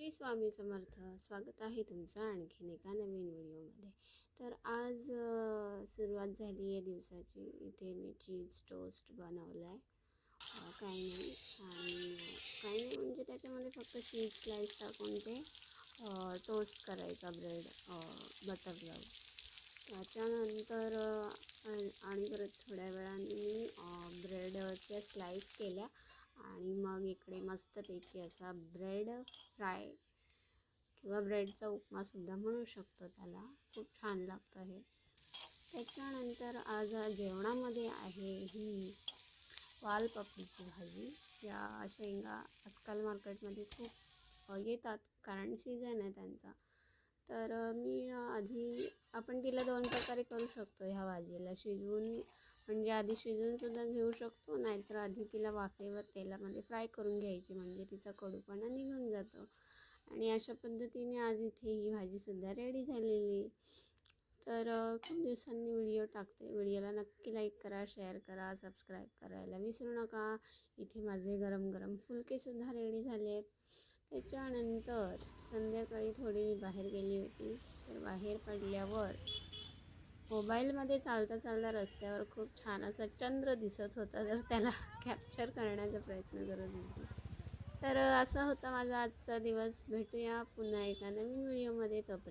श्री स्वामी समर्थ. स्वागत आहे तुमचं आणखीन एका नवीन व्हिडिओमध्ये. तर आज सुरुवात झाली आहे दिवसाची. इथे मी चीज टोस्ट बनवला आहे. काही नाही म्हणजे त्याच्यामध्ये फक्त चीज स्लाइस टाकून ते टोस्ट करायचा ब्रेड बटर लावून. त्याच्यानंतर आणि परत थोड्या वेळाने मी ब्रेडच्या स्लाइस केल्या आणि मग इकडे मस्तपैकी असा ब्रेड फ्राय किंवा ब्रेडचा उपमासुद्धा म्हणू शकतो त्याला. खूप छान लागतं हे. त्याच्यानंतर आज जेवणामध्ये आहे ही वालपापडीची भाजी. या शेंगा आजकाल मार्केटमध्ये खूप येतात कारण सीझन आहे त्यांचा. तर मी आधी आपण तिला दोन प्रकारे करू शकतो ह्या भाजीला. शिजवून म्हणजे आधी शिजवूनसुद्धा घेऊ शकतो, नाहीतर आधी तिला वाफेवर तेलामध्ये फ्राय करून घ्यायची, म्हणजे तिचा कडूपणा निघून जातो. आणि अशा पद्धतीने आज इथे ही भाजीसुद्धा रेडी झालेली. तर खूप दिवसांनी व्हिडिओ टाकते. व्हिडिओला नक्की लाईक करा, शेअर करा, सबस्क्राईब करायला विसरू नका. इथे माझे गरम गरम फुलकेसुद्धा रेडी झाले आहेत. त्याच्यानंतर संध्याकाळी थोडी मी बाहेर गेली होती. तर बाहेर पडल्यावर मोबाईलमध्ये चालता चालता रस्त्यावर खूप छान असा चंद्र दिसत होता. तर त्याला कॅप्चर करण्याचा प्रयत्न करत होते. तर असा होता माझा आजचा दिवस. भेटूया पुन्हा एका नवीन व्हिडिओमध्ये. तोपर्यंत